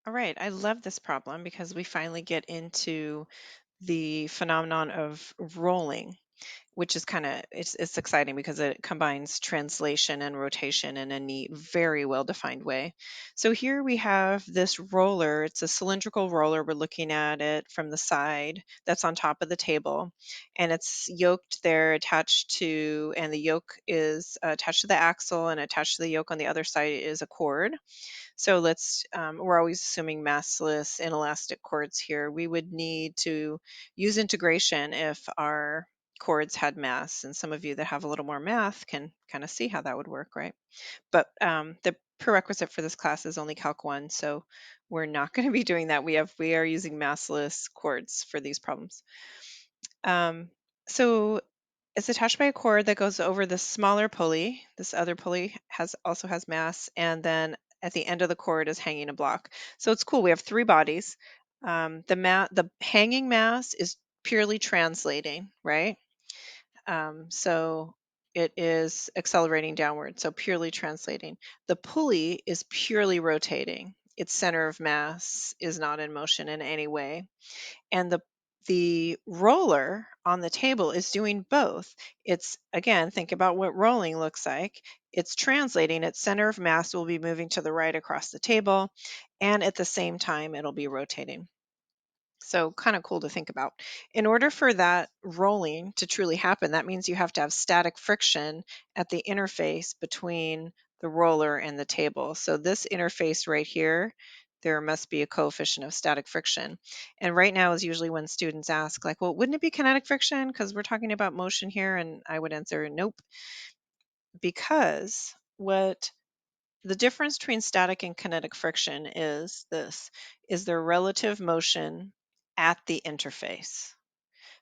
All right, I love this problem because we finally get into the phenomenon of rolling, which is kind of it's exciting because it combines translation and rotation in a neat, very well defined way. So here we have this roller. It's a cylindrical roller. We're looking at it from the side that's on top of the table, and it's yoked there, attached to, and the yoke is attached to the axle, and attached to the yoke on the other side is a cord. So we're always assuming massless inelastic cords here. We would need to use integration if our cords had mass. And some of you that have a little more math can kind of see how that would work, right? But the prerequisite for this class is only Calc 1, so we're not going to be doing that. We are using massless cords for these problems. So it's attached by a cord that goes over the smaller pulley. This other pulley also has mass, and then at the end of the cord is hanging a block. So it's cool. We have three bodies. The hanging mass is purely translating, right? So it is accelerating downward, so purely translating. The pulley is purely rotating. Its center of mass is not in motion in any way, and the roller on the table is doing both. It's, again, think about what rolling looks like. It's translating. Its center of mass will be moving to the right across the table, and at the same time it'll be rotating. So kind of cool to think about. In order for that rolling to truly happen, that means you have to have static friction at the interface between the roller and the table. So this interface right here, there must be a coefficient of static friction. And right now is usually when students ask, like, well, wouldn't it be kinetic friction? Because we're talking about motion here. And I would answer, nope, because what the difference between static and kinetic friction is their relative motion at the interface.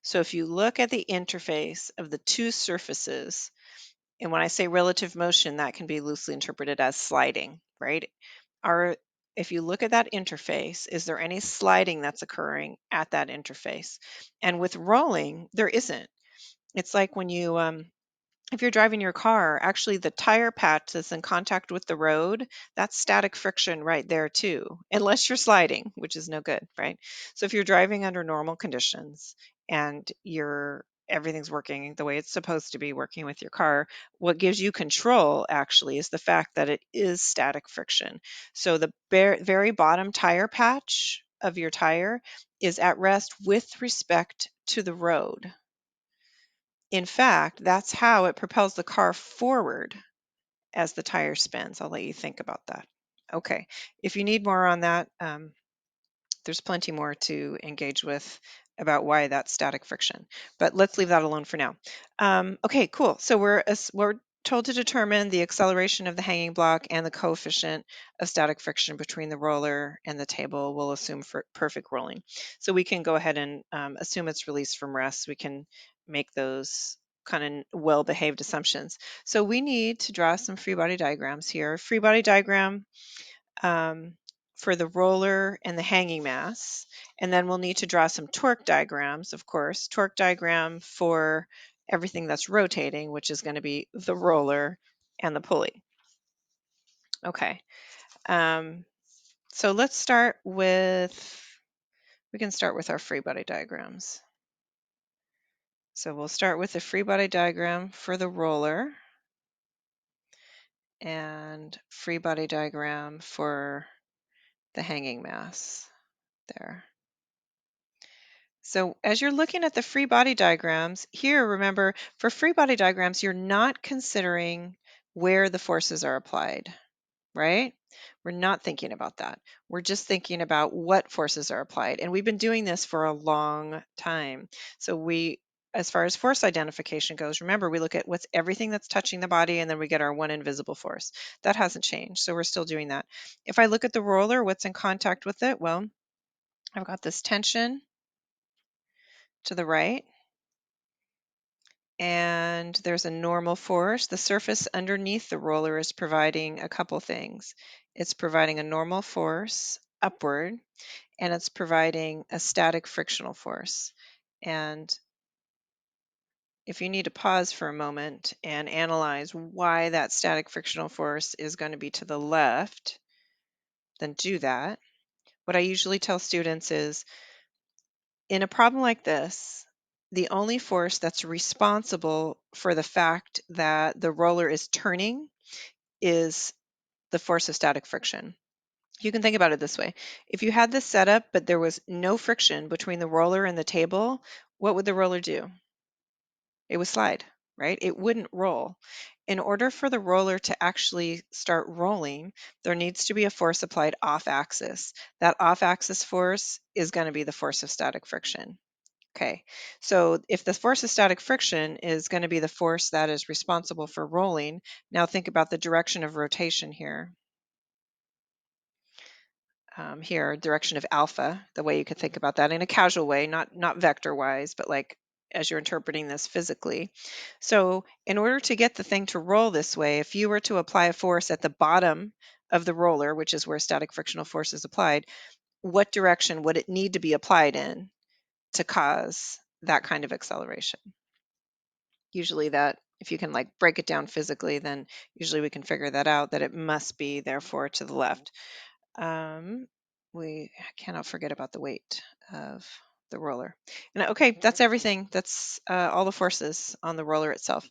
So if you look at the interface of the two surfaces, and when I say relative motion, that can be loosely interpreted as sliding, right? If you look at that interface, is there any sliding that's occurring at that interface? And with rolling, there isn't. It's like when you if you're driving your car, actually the tire patch that's in contact with the road, that's static friction right there too, unless you're sliding, which is no good, right? So if you're driving under normal conditions and everything's working the way it's supposed to be working with your car, what gives you control actually is the fact that it is static friction. So the very bottom tire patch of your tire is at rest with respect to the road. In fact, that's how it propels the car forward as the tire spins. I'll let you think about that. Okay, if you need more on that, there's plenty more to engage with about why that's static friction. But let's leave that alone for now. Okay, cool. So we're told to determine the acceleration of the hanging block and the coefficient of static friction between the roller and the table. We'll assume for perfect rolling. So we can go ahead and assume it's released from rest. We can make those kind of well-behaved assumptions. So we need to draw some free body diagrams here. Free body diagram um, for the roller and the hanging mass. And then we'll need to draw some torque diagrams, of course. Torque diagram for everything that's rotating, which is going to be the roller and the pulley. Okay. So let's start with, we can start with our free body diagrams. So we'll start with the free body diagram for the roller and free body diagram for the hanging mass there. So as you're looking at the free body diagrams, here, remember, for free body diagrams, you're not considering where the forces are applied, right? We're not thinking about that. We're just thinking about what forces are applied. And we've been doing this for a long time. So as far as force identification goes, remember, we look at what's everything that's touching the body, and then we get our one invisible force. That hasn't changed. So we're still doing that. If I look at the roller, what's in contact with it? Well, I've got this tension to the right, and there's a normal force. The surface underneath the roller is providing a couple things. It's providing a normal force upward, and it's providing a static frictional force. And if you need to pause for a moment and analyze why that static frictional force is going to be to the left, then do that. what I usually tell students is, in a problem like this, the only force that's responsible for the fact that the roller is turning is the force of static friction. You can think about it this way. If you had this set up, but there was no friction between the roller and the table, what would the roller do? It would slide, right? It wouldn't roll. In order for the roller to actually start rolling, there needs to be a force applied off axis. That off axis force is going to be the force of static friction. Okay, so if the force of static friction is going to be the force that is responsible for rolling, now think about the direction of rotation here. Here, direction of alpha, the way you could think about that in a casual way, not vector wise, but like as you're interpreting this physically. So in order to get the thing to roll this way, if you were to apply a force at the bottom of the roller, which is where static frictional force is applied, what direction would it need to be applied in to cause that kind of acceleration? Usually that, if you can like break it down physically, then usually we can figure that out, that it must be therefore to the left. Um, we cannot forget about the weight of the roller. And okay, that's everything. That's all the forces on the roller itself.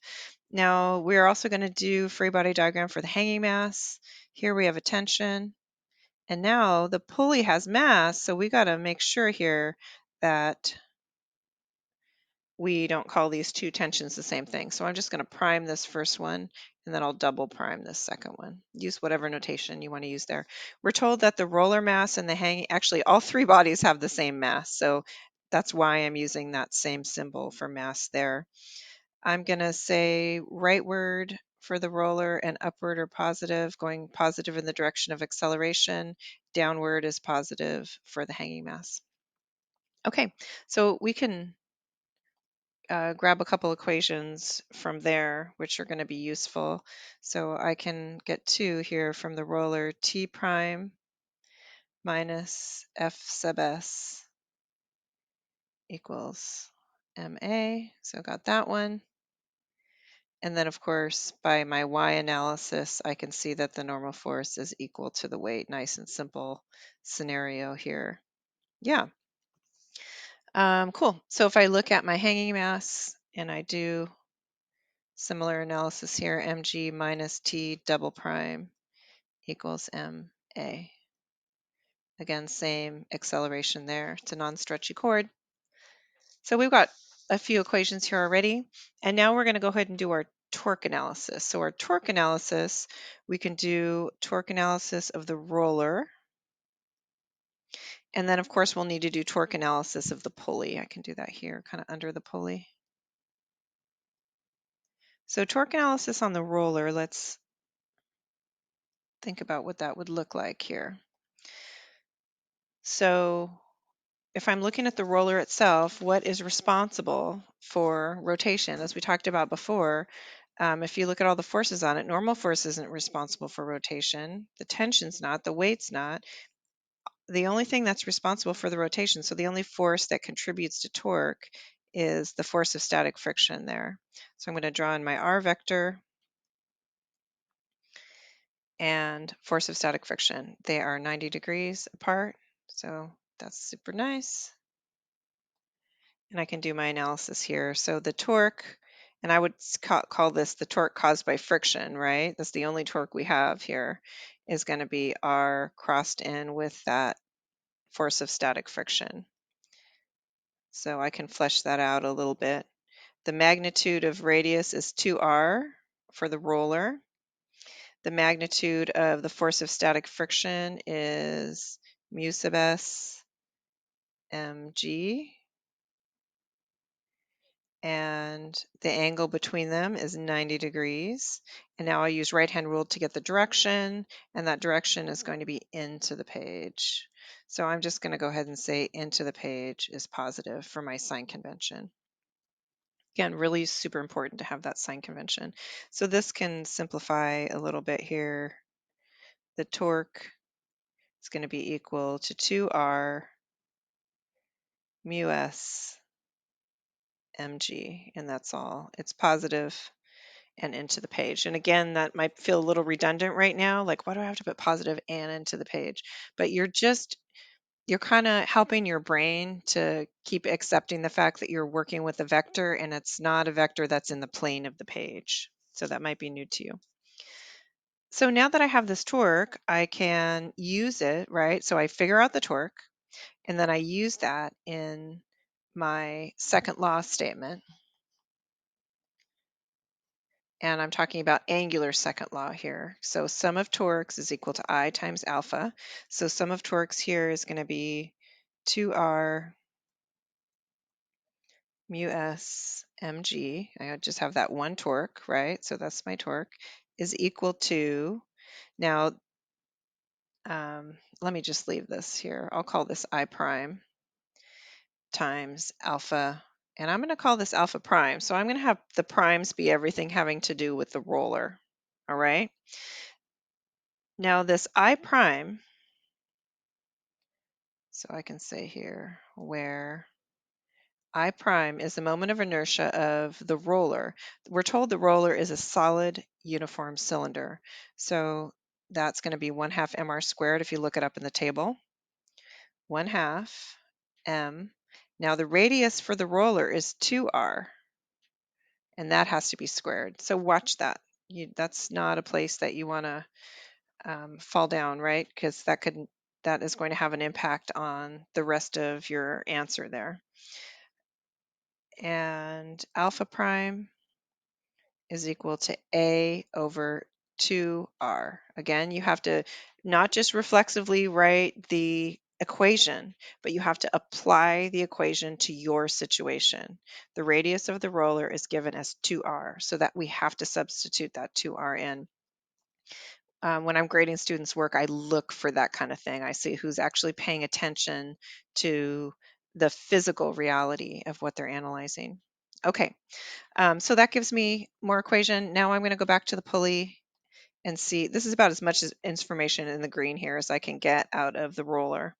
Now we're also going to do free body diagram for the hanging mass. Here we have a tension. And now the pulley has mass, so we got to make sure here that we don't call these two tensions the same thing. So I'm just going to prime this first one, and then I'll double prime this second one. Use whatever notation you want to use there. We're told that the roller mass and the hanging, actually all three bodies have the same mass. So that's why I'm using that same symbol for mass there. I'm going to say rightward for the roller and upward or positive, going positive in the direction of acceleration. Downward is positive for the hanging mass. Okay, so we can grab a couple equations from there, which are going to be useful. So I can get 2 here from the roller, t prime minus f sub s equals ma. So got that one. And then, of course, by my y analysis, I can see that the normal force is equal to the weight. Nice and simple scenario here. Yeah. Cool. So if I look at my hanging mass and I do similar analysis here, mg minus t double prime equals ma. Again, same acceleration there. It's a non-stretchy chord. So we've got a few equations here already. And now we're going to go ahead and do our torque analysis. So our torque analysis, we can do torque analysis of the roller. And then, of course, we'll need to do torque analysis of the pulley. I can do that here, kind of under the pulley. So torque analysis on the roller, let's think about what that would look like here. So if I'm looking at the roller itself, what is responsible for rotation? As we talked about before, if you look at all the forces on it, normal force isn't responsible for rotation. The tension's not, the weight's not. The only thing that's responsible for the rotation, so the only force that contributes to torque, is the force of static friction there. So I'm going to draw in my R vector and force of static friction. They are 90 degrees apart, so that's super nice. And I can do my analysis here. So the torque, and I would call this the torque caused by friction, right? That's the only torque we have here, is going to be R crossed in with that force of static friction. So I can flesh that out a little bit. The magnitude of radius is 2R for the roller. The magnitude of the force of static friction is mu sub s mg. And the angle between them is 90 degrees. And now I use right-hand rule to get the direction, and that direction is going to be into the page. So I'm just going to go ahead and say into the page is positive for my sign convention. Again, really super important to have that sign convention. So this can simplify a little bit here. The torque is going to be equal to 2R mu s mg, and that's all. It's positive and into the page. And again, that might feel a little redundant right now. Like, why do I have to put positive and into the page? But you're just you're kind of helping your brain to keep accepting the fact that you're working with a vector and it's not a vector that's in the plane of the page. So that might be new to you. So now that I have this torque, I can use it, right? So I figure out the torque and then I use that in my second law statement. And I'm talking about angular second law here. So sum of torques is equal to I times alpha. So sum of torques here is going to be 2R mu s mg. I just have that one torque, right? So that's my torque, is equal to, now, let me just leave this here. I'll call this I prime times alpha, and I'm going to call this alpha prime. So I'm going to have the primes be everything having to do with the roller, all right? Now this I prime, so I can say here where I prime is the moment of inertia of the roller. We're told the roller is a solid uniform cylinder. So that's going to be 1/2 mr squared if you look it up in the table. 1/2 m. Now the radius for the roller is 2r, and that has to be squared. So watch that. That's not a place that you want to fall down, right? Because that is going to have an impact on the rest of your answer there. And alpha prime is equal to A over 2R. Again, you have to not just reflexively write the equation, but you have to apply the equation to your situation. The radius of the roller is given as 2R, so that we have to substitute that 2R in. When I'm grading students' work, I look for that kind of thing. I see who's actually paying attention to the physical reality of what they're analyzing. Okay, so that gives me more equation. Now I'm going to go back to the pulley and see. This is about as much information in the green here as I can get out of the roller.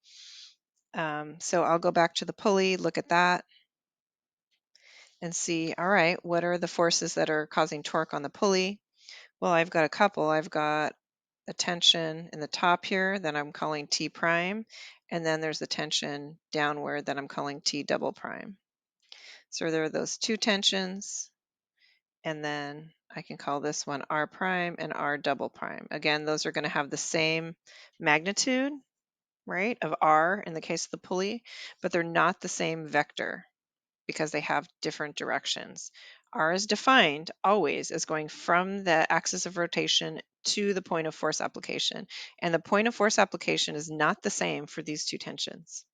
So I'll go back to the pulley, look at that, and see, all right, what are the forces that are causing torque on the pulley? Well, I've got a couple. I've got a tension in the top here that I'm calling T prime, and then there's a tension downward that I'm calling T double prime. So there are those two tensions, and then I can call this one R prime and R double prime. Again, those are going to have the same magnitude, right, of R in the case of the pulley, but they're not the same vector because they have different directions. R is defined always as going from the axis of rotation to the point of force application, and the point of force application is not the same for these two tensions.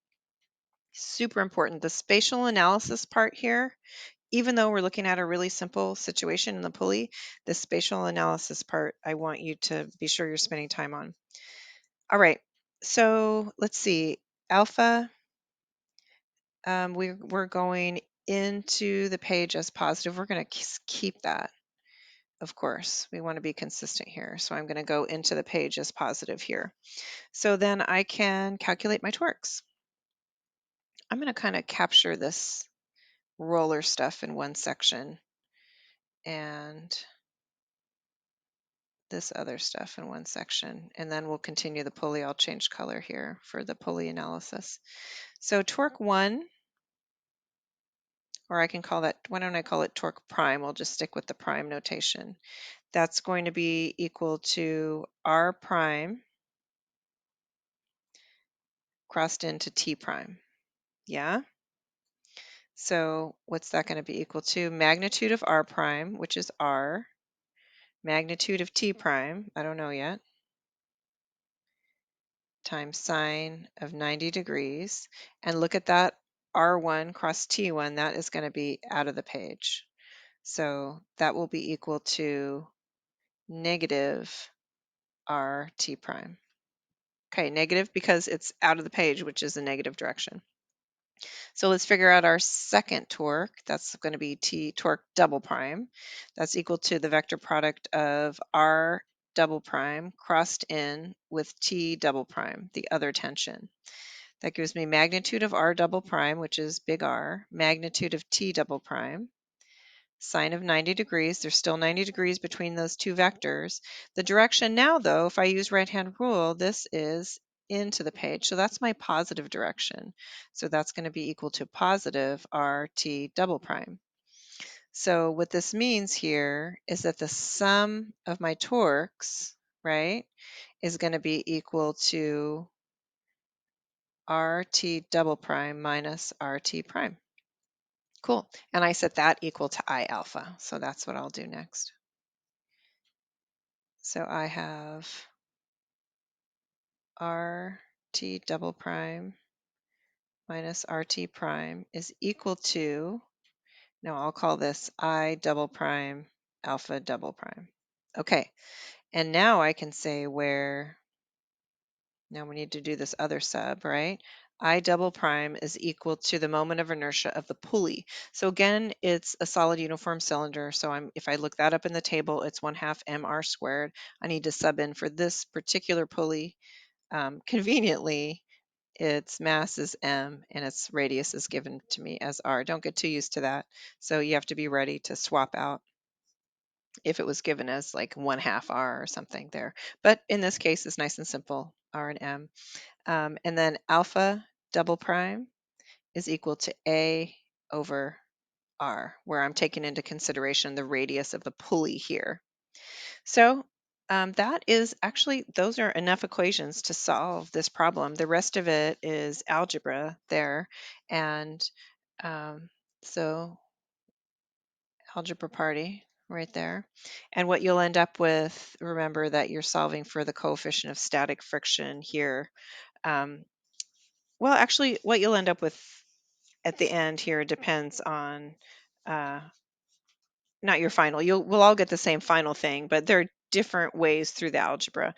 Super important. The spatial analysis part here, even though we're looking at a really simple situation in the pulley, the spatial analysis part, I want you to be sure you're spending time on. All right, so let's see. Alpha, we're going into the page as positive. We're going to keep that, of course. We want to be consistent here. So I'm going to go into the page as positive here. So then I can calculate my torques. I'm going to kind of capture this roller stuff in one section and this other stuff in one section, and then we'll continue the pulley. I'll change color here for the pulley analysis. So torque 1, or I can call that, why don't I call it torque prime? We'll just stick with the prime notation. That's going to be equal to R prime crossed into T prime. Yeah? So what's that going to be equal to? Magnitude of R prime, which is R, magnitude of T prime, I don't know yet, times sine of 90 degrees. And look at that R1 cross T1, that is going to be out of the page. So that will be equal to negative RT prime. Okay, negative because it's out of the page, which is the negative direction. So let's figure out our second torque. That's going to be T torque double prime. That's equal to the vector product of R double prime crossed in with T double prime, the other tension. That gives me magnitude of R double prime, which is big R, magnitude of T double prime, sine of 90 degrees. There's still 90 degrees between those two vectors. The direction now, though, if I use right-hand rule, this is into the page. So that's my positive direction. So that's going to be equal to positive RT double prime. So what this means here is that the sum of my torques, right, is going to be equal to RT double prime minus RT prime. Cool. And I set that equal to I alpha. So that's what I'll do next. So I have RT double prime minus RT prime is equal to, now I'll call this I double prime alpha double prime. Okay. And now I can say where, now we need to do this other sub, right? I double prime is equal to the moment of inertia of the pulley. So again, it's a solid uniform cylinder. So if I look that up in the table, it's 1/2 mr squared. I need to sub in for this particular pulley. Conveniently, its mass is m and its radius is given to me as r. Don't get too used to that. So you have to be ready to swap out if it was given as like 1/2 r or something there. But in this case, it's nice and simple, r and m. And then alpha double prime is equal to A over R, where I'm taking into consideration the radius of the pulley here. So that is actually, those are enough equations to solve this problem. The rest of it is algebra there. And so algebra party right there. And what you'll end up with, remember that you're solving for the coefficient of static friction here. Well, actually, what you'll end up with at the end here depends on uh, not your final. We'll all get the same final thing, but there are different ways through the algebra.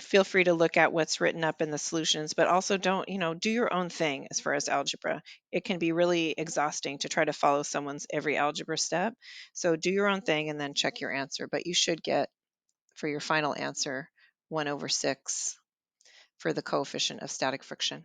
Feel free to look at what's written up in the solutions, but also don't, do your own thing as far as algebra. It can be really exhausting to try to follow someone's every algebra step. So do your own thing and then check your answer. But you should get, for your final answer, 1/6 for the coefficient of static friction.